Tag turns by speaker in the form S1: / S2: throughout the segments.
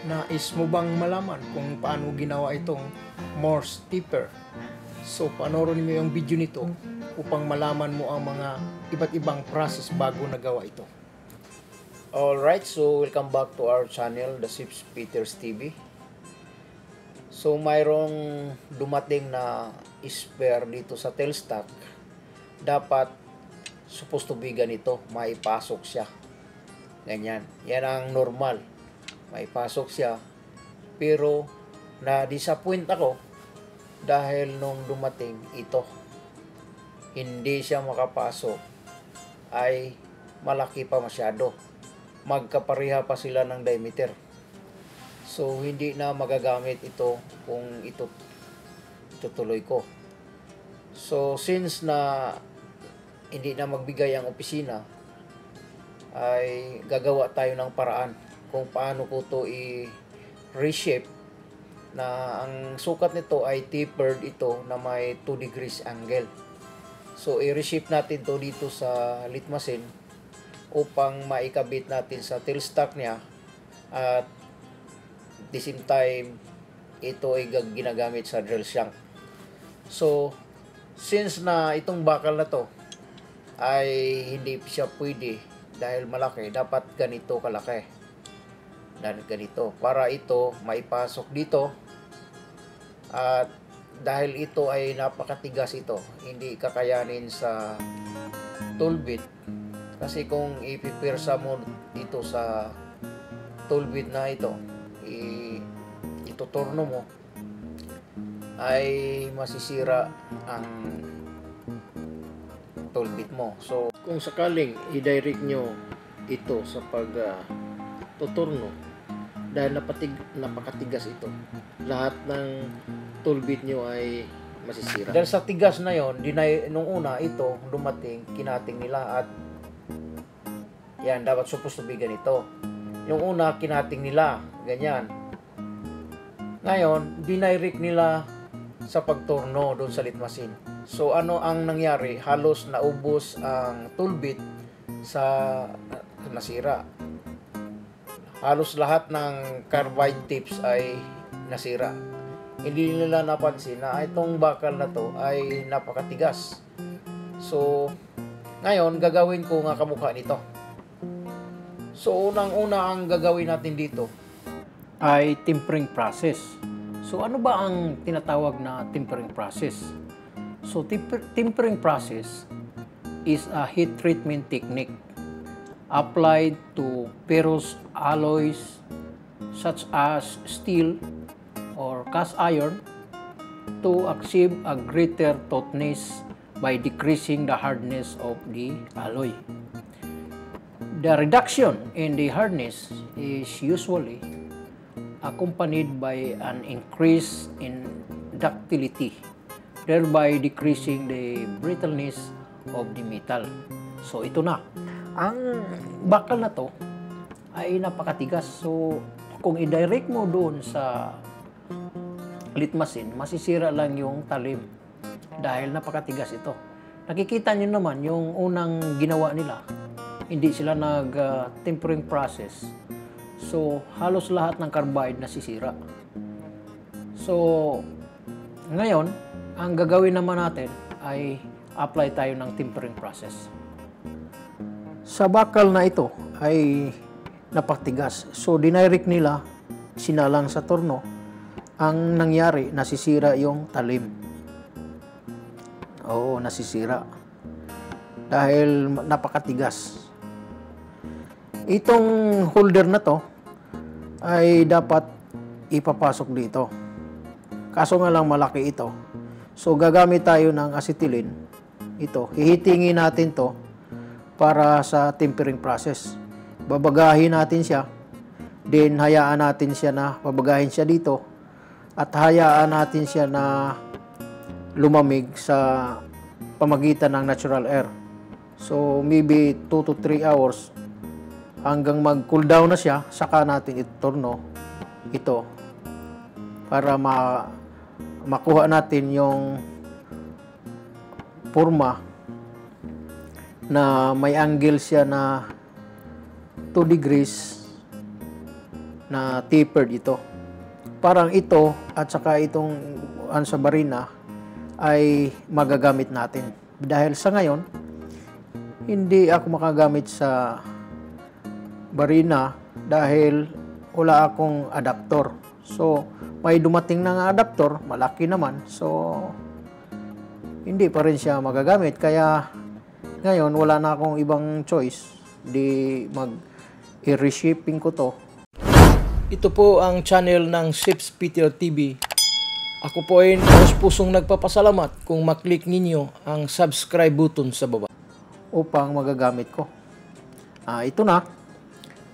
S1: Nais mo bang malaman kung paano ginawa itong Morse tipper? So panoorin mo yung video nito upang malaman mo ang mga iba't ibang process bago nagawa ito.
S2: Alright, so welcome back to our channel, The Sips Peters TV. So mayroong dumating na spare dito sa tailstock. Dapat supposed to be ganito, maipasok siya. Ganyan, yan ang normal. Maipasok siya. Pero na-disappoint ako dahil nung dumating ito, hindi siya makapasok, ay malaki pa masyado. Magkapareha pa sila ng diameter. So hindi na magagamit ito kung ito tutuloy ko. So since na hindi na magbigay ang opisina, ay gagawa tayo ng paraan kung paano ko to i-reshape na ang sukat nito ay tapered ito na may 2 degrees angle. So i-reshape natin to dito sa lathe machine upang maikabit natin sa tailstock niya, at the same time ito ay ginagamit sa drill shank. So since na itong bakal na to ay hindi siya pwede dahil malaki, dapat ganito kalaki dan ganito para ito maipasok dito. At dahil ito ay napakatigas, ito hindi kakayanin sa tool bit, kasi kung ipipirsa mo dito sa tool bit na ito, ituturno mo, ay masisira ang tool bit mo. So kung sakaling i-direct nyo ito sa tuturno, dahil napakatigas ito, lahat ng tool bit nyo ay masisira. Dahil sa tigas na yon, nung una ito dumating, kinating nila, at yan, dapat supposed to be ganito. Yung una, kinating nila, ganyan. Ngayon, dinirect nila sa pagturno doon sa lathe machine. So ano ang nangyari? Halos naubos ang tool bit sa nasira. Halos lahat ng carbide tips ay nasira. Hindi nila napansin na itong bakal na to ay napakatigas. So ngayon gagawin ko nga kamukha nito. So unang-una ang gagawin natin dito ay tempering process. So ano ba ang tinatawag na tempering process? So tempering process is a heat treatment technique applied to ferrous alloys such as steel or cast iron to achieve a greater toughness by decreasing the hardness of the alloy. The reduction in the hardness is usually accompanied by an increase in ductility, thereby decreasing the brittleness of the metal. So ito na. Ang bakal na to ay napakatigas. So kung i-direct mo doon sa lathe machine, masisira lang yung talim dahil napakatigas ito. Nakikita nyo naman yung unang ginawa nila, hindi sila nag-tempering process. So halos lahat ng carbide nasisira. So ngayon, ang gagawin naman natin ay apply tayo ng tempering process. Sa bakal na ito ay napakatigas. So dinirect nila, sinalang sa torno. Ang nangyari, nasisira yung talim. Oo, nasisira. Dahil napakatigas. Itong holder na to ay dapat ipapasok dito. Kaso nga lang malaki ito. So gagamit tayo ng acetylene. Ito, hihitingin natin to para sa tempering process. Babagahin natin siya. Then hayaan natin siya na babagahin siya dito. At hayaan natin siya na lumamig sa pamagitan ng natural air. So maybe 2 to 3 hours hanggang mag-cool down na siya, saka natin iturno ito para makuha natin yung forma na may angle siya na 2 degrees
S1: na tapered ito. Parang ito at saka itong sa barina ay magagamit natin. Dahil sa ngayon, hindi ako makagamit sa barina dahil wala akong adaptor. So, may dumating na adaptor, malaki naman. So, hindi pa rin siya magagamit. Kaya, ngayon, wala na akong ibang choice. Di i-reshipping ko to. Ito po ang channel ng Sips PTR TV. Ako po ay pusong nagpapasalamat kung maklik ninyo ang subscribe button sa baba upang magagamit ko. Ito na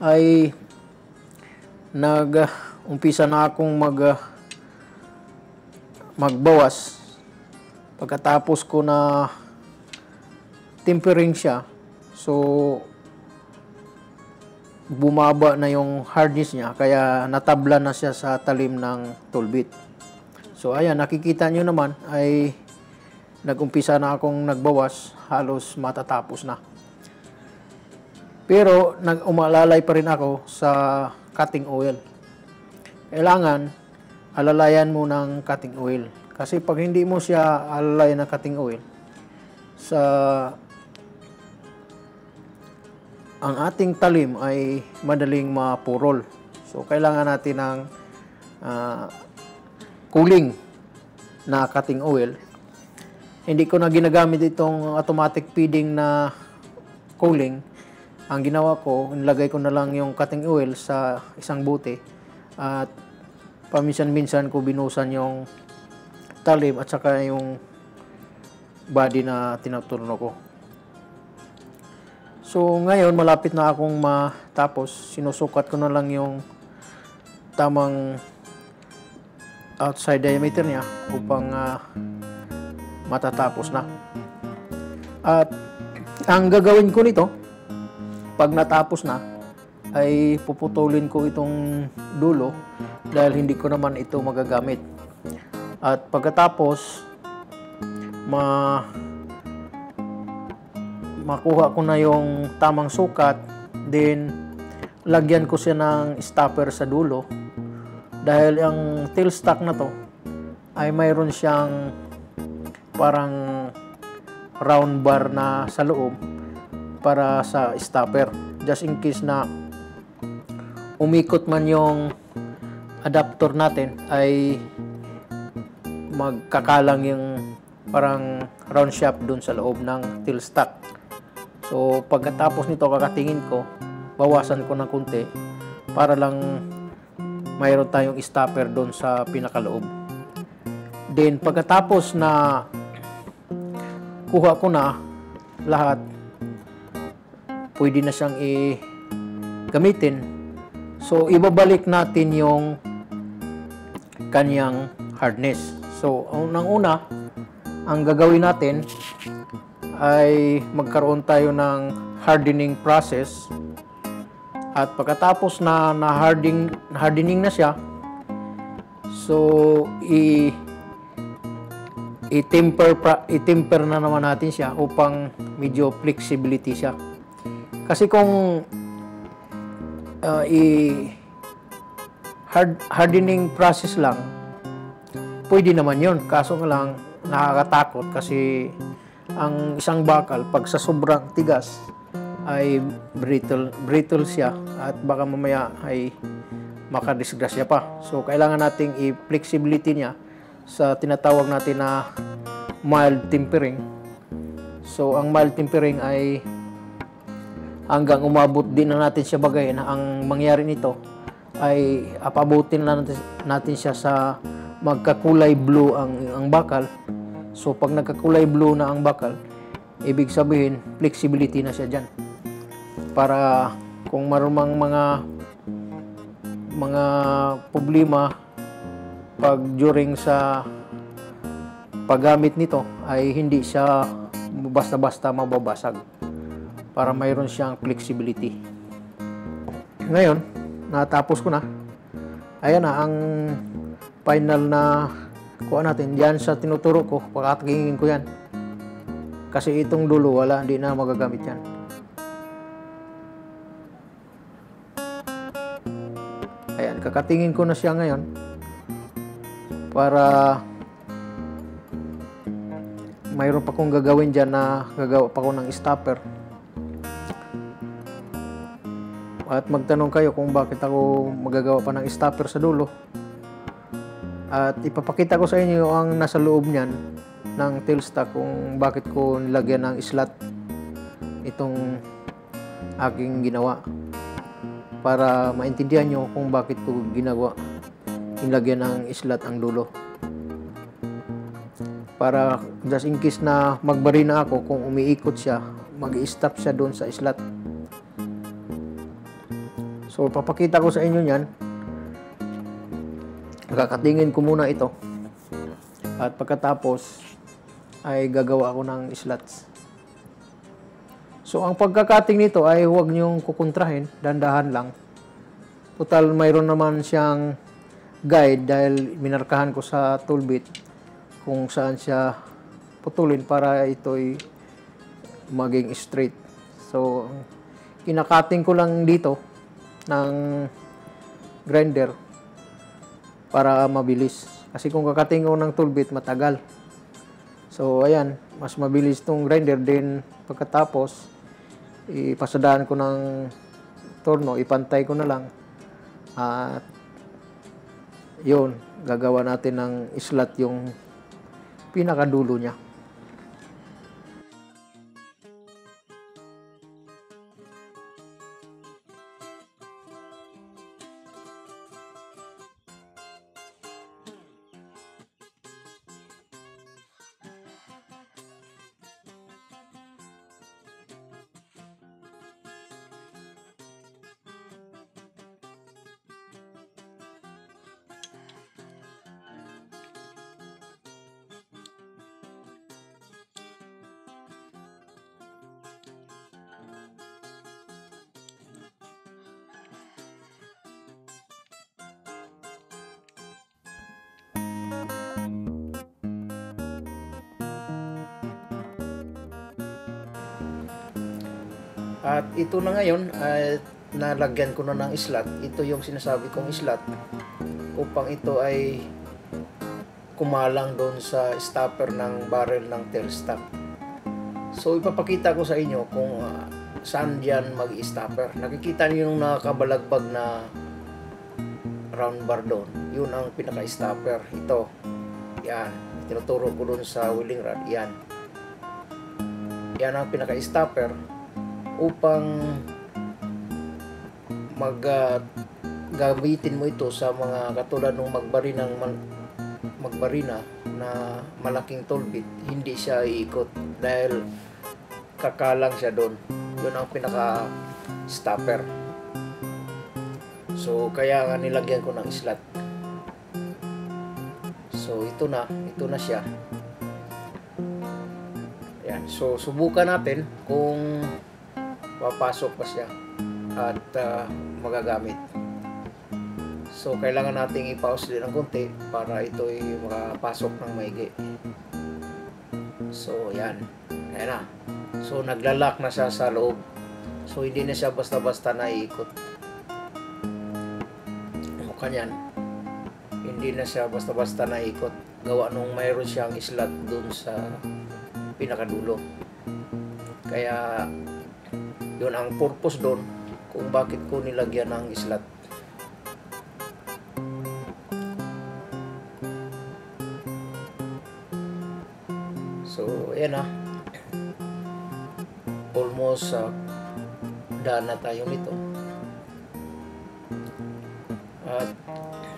S1: ay umpisa na akong magbawas. Pagkatapos ko na tempering siya, so bumaba na yung hardness niya, kaya natabla na siya sa talim ng tool bit. So ayan, nakikita nyo naman ay nagumpisa na akong nagbawas, halos matatapos na. Pero umalalay pa rin ako sa cutting oil. Kailangan alalayan mo ng cutting oil. Kasi pag hindi mo siya alalayan ng cutting oil, ang ating talim ay madaling mapurol. So, kailangan natin ng cooling na cutting oil. Hindi ko na ginagamit itong automatic feeding na cooling. Ang ginawa ko, nilagay ko na lang yung cutting oil sa isang bote at paminsan-minsan ko binusan yung talim at saka yung body na tinuturno ko. So, ngayon, malapit na akong matapos. Sinusukat ko na lang yung tamang outside diameter niya upang matatapos na. At ang gagawin ko nito, pag natapos na, ay puputulin ko itong dulo dahil hindi ko naman ito magagamit. At pagkatapos, makuha ko na yung tamang sukat, then lagyan ko siya ng stopper sa dulo dahil ang tailstock na to ay mayroon siyang parang round bar na sa loob para sa stopper, just in case na umikot man yung adapter natin ay magkakalang yung parang round shaft dun sa loob ng tailstock. So, pagkatapos nito, kakatingin ko, bawasan ko ng kunti para lang mayroon tayong stopper doon sa pinakaloob. Then, pagkatapos na kuha ko na lahat, pwede na siyang gamitin. So, ibabalik natin yung kanyang hardness. So, unang-una, ang gagawin natin ay magkaroon tayo ng hardening process at pagkatapos na hardening na siya, so i-temper na naman natin siya upang medyo flexibility siya. Kasi kung hardening process lang, pwede naman yun, kaso lang nakakatakot kasi ang isang bakal, pag sa sobrang tigas, ay brittle siya at baka mamaya ay makadisgrasya pa. So, kailangan nating i-flexibility niya sa tinatawag natin na mild tempering. So, ang mild tempering ay hanggang umabot din na natin siya bagayin. Ang mangyari nito ay apabutin na natin siya sa magkakulay blue ang bakal. So, pag nagkakulay blue na ang bakal, ibig sabihin, flexibility na siya dyan. Para kung marumang mga problema pag during sa paggamit nito, ay hindi siya basta-basta mababasag. Para mayroon siyang flexibility. Ngayon, natapos ko na. Ayan na, ang final na kuha natin, yan sa tinuturo ko, pagkatingin ko yan. Kasi itong dulo, hindi na magagamit yan. Ayan. Kakatingin ko na siya ngayon para mayroon pa kong gagawin dyan na gagawa pa ko ng stopper. At magtanong kayo kung bakit ako magagawa pa ng stopper sa dulo. At ipapakita ko sa inyo ang nasa loob niyan ng tailstock kung bakit ko nilagyan ng slot itong aking ginawa. Para maintindihan nyo kung bakit ko ginagawa nilagyan ng slot ang dulo. Para just in case na magbarina ako, kung umiikot siya, mag-i-stop siya doon sa slot. So, papakita ko sa inyo yan. Kakatingin ko muna ito. At pagkatapos, ay gagawa ako ng slots. So, ang pagkakating nito ay huwag niyong kukontrahin. Dandahan lang. Total, mayroon naman siyang guide dahil minarkahan ko sa toolbit kung saan siya putulin para ito'y maging straight. So, kinakating ko lang dito ng grinder para mabilis. Kasi kung kakating ko ng toolbit, matagal. So, ayan, mas mabilis itong grinder. Then, pagkatapos, ipasadaan ko ng torno, ipantay ko na lang. At, yun, gagawa natin ng slot yung pinakadulo niya. At ito na ngayon ay nalagyan ko na ng slot. Ito yung sinasabi kong slot upang ito ay kumalang doon sa stopper ng barrel ng tailstock. So ipapakita ko sa inyo kung saan diyan mag-stopper. Nakikita niyo yung nakabalagbag na round bar doon. Yun ang pinaka-stopper. Ito. Yan. Tinuturo ko doon sa wheeling rod. Yan. Yan ang pinaka-stopper upang gamitin mo ito sa mga katulad ng magbarina na malaking toolbit. Hindi siya iikot dahil kakalang siya doon. Yun ang pinaka stopper. So kaya nga nilagyan ko ng slot. So ito na siya. Yan. So subukan natin kung papasok pa siya at magagamit. So kailangan nating i-pause din ng konti para ito ay makapasok ng maigi. So yan. Ayan na. So naglalak na siya sa loob. So hindi na siya basta-basta naiikot. Mukha niyan. Hindi na siya basta-basta naiikot. Gawa nung mayroon siyang slot dun sa pinakadulo. Kaya yun ang purpose doon kung bakit ko nilagyan ng slot. So, ayan na. Almost done na tayo nito. At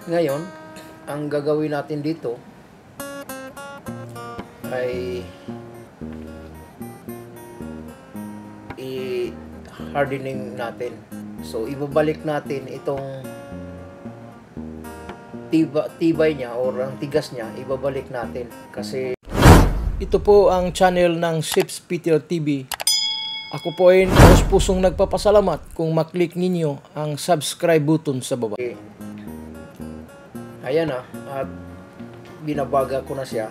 S1: ngayon, ang gagawin natin dito ay hardening natin. So, ibabalik natin itong tibay niya o ang tigas niya, ibabalik natin. Kasi ito po ang channel ng Ships Peter TV. Ako po ay pusong nagpapasalamat kung maklik ninyo ang subscribe button sa baba. Okay. Ayan na. At binabaga ko na siya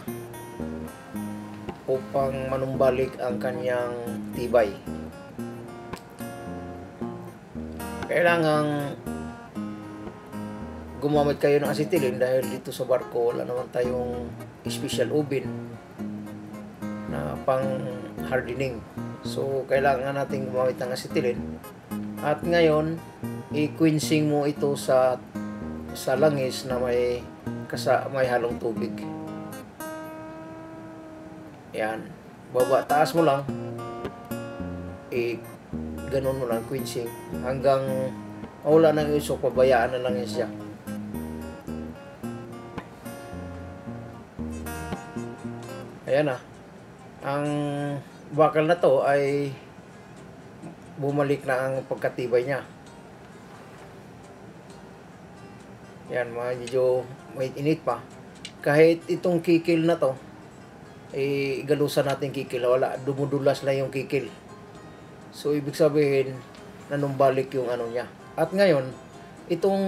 S1: upang manumbalik ang kanyang tibay. Kailangang
S2: gumamit kayo ng acetylene dahil dito sa barko wala naman tayong special oven na pang hardening. So kailangan natin gumamit ng acetylene. At ngayon, i-quenching mo ito sa langis na may halong tubig. Yan. Baba, taas mo lang. Ganun mo lang, quenching. Hanggang wala nang iso, pabayaan na lang yan siya. Ayan na. Ang bakal na to ay bumalik na ang pagkatibay niya. Yan, medyo may init pa. Kahit itong kikil na to, igalusan natin kikil. Wala, dumudulas na yung kikil. So, ibig sabihin, nanumbalik yung ano niya. At ngayon, itong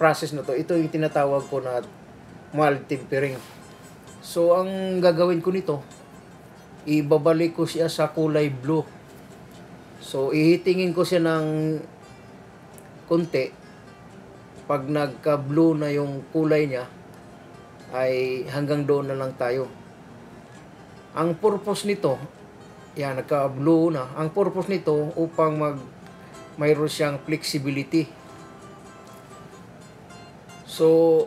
S2: process na to, ito yung tinatawag ko na mild tempering. So, ang gagawin ko nito, ibabalik ko siya sa kulay blue. So, ihitingin ko siya ng konti. Pag nagka-blue na yung kulay niya, ay hanggang doon na lang tayo. Ang purpose nito, yan, nagka-blue na. Ang purpose nito, upang mayroon siyang flexibility. So,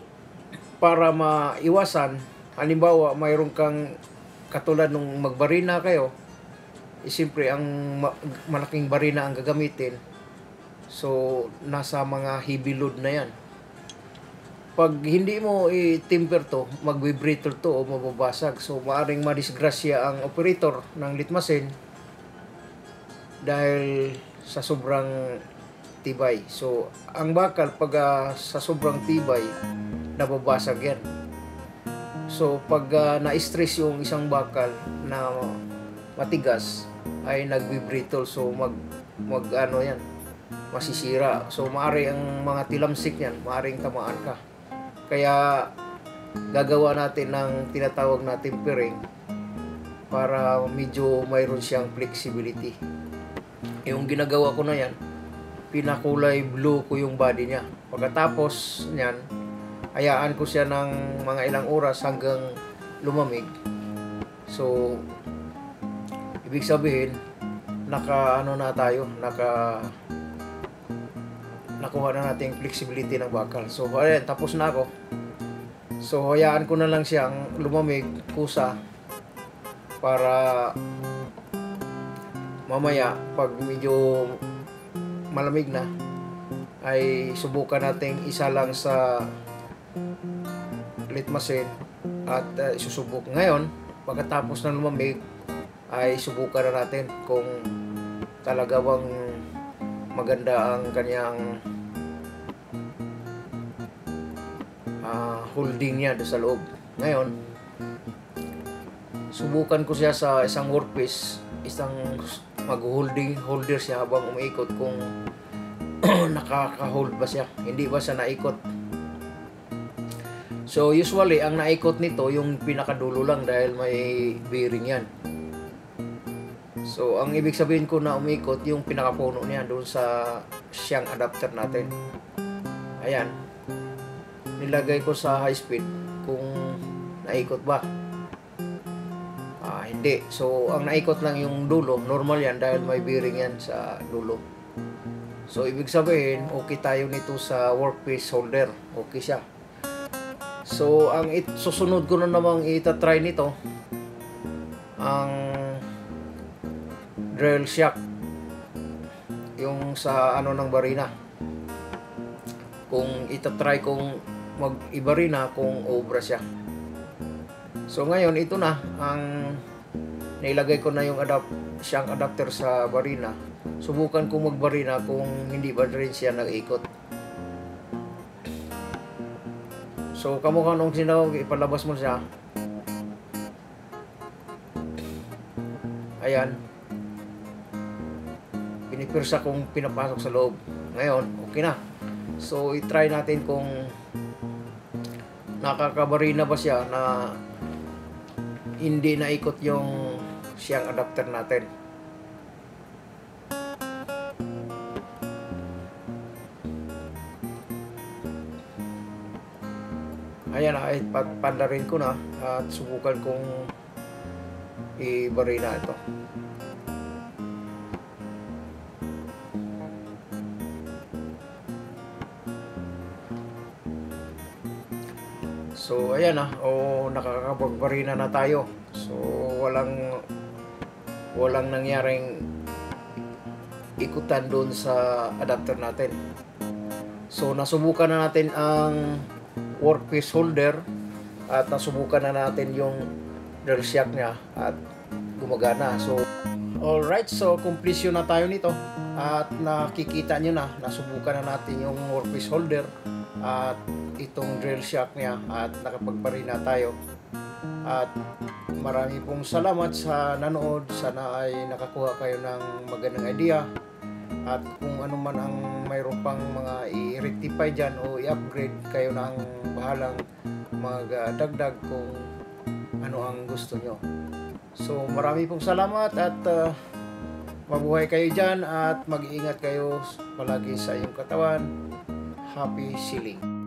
S2: para maiwasan, halimbawa, mayroon kang katulad nung magbarina kayo, siyempre, ang malaking barina ang gagamitin. So, nasa mga heavy load na yan. Pag hindi mo i-temper to, mag-vibrator to o mababasag. So, maaring madisgrasya ang operator ng litmasin dahil sa sobrang tibay. So, ang bakal, pag sa sobrang tibay, nababasag yan. So, pag na-stress yung isang bakal na matigas, ay nag-vibrator. So, ano yan, masisira. So, maari ang mga tilamsik yan, maaring tamaan ka. Kaya, gagawa natin ng tinatawag na tempering para medyo mayroon siyang flexibility. Yung ginagawa ko na yan, pinakulay blue ko yung body niya. Pagkatapos niyan, hayaan ko siya ng mga ilang oras hanggang lumamig. So, ibig sabihin, nakuha na natin flexibility ng bakal. So, ayan, tapos na ako. So, hayaan ko na lang siyang lumamig, kusa, para mamaya, pag medyo malamig na, ay subukan natin isa lang sa litmasin at isusubok. Ngayon, pagkatapos ng lumamig, ay subukan na natin kung talaga bang maganda ang kanyang holding niya doon sa loob. Ngayon, subukan ko siya sa isang workpiece, isang holder siya habang umiikot kung nakaka-hold ba siya, hindi ba siya naikot. So usually ang naikot nito yung pinakadulo lang dahil may bearing yan. So ang ibig sabihin ko na umikot yung pinakapuno niya doon sa siyang adapter natin. Ayan, nilagay ko sa high speed kung naikot ba. Hindi. So, ang naikot lang yung dulo. Normal yan dahil may bearing yan sa dulo. So, ibig sabihin, okay tayo nito sa workpiece holder. Okay siya. So, ang susunod ko na namang itatry nito, ang drill shock. Yung sa ng barina. Kung itatry kong mag-ibarina kung obra siya. So, ngayon, ito na ang nailagay ko na yung siyang adapter sa barina. Subukan ko magbarina kung hindi ba rin siya nag-ikot. So, kamukha nung sinawag, ipalabas mo siya. Ayan. Pinipirsa kong pinapasok sa loob. Ngayon, okay na. So, i-try natin kung nakakabarina ba siya na hindi naikot yung siyang adapter natin. Ayan na, ay pandarin ko na at subukan kong ibarina ito. So ayan na, nakakapagbarina na tayo. So walang nangyaring ikutan doon sa adapter natin. So nasubukan na natin ang workpiece holder at nasubukan na natin yung drill shaft niya at gumagana. So alright, so completion na tayo nito at nakikita nyo na, nasubukan na natin yung workpiece holder at itong drill shaft niya at nakapagbarina tayo. At marami pong salamat sa nanood. Sana ay nakakuha kayo ng magandang idea. At kung ano man ang mayroon pang mga i-rectify dyan o i-upgrade, kayo na ang bahalang magdagdag kung ano ang gusto nyo. So marami pong salamat at mabuhay kayo dyan at mag-iingat kayo palagi sa iyong katawan. Happy sealing!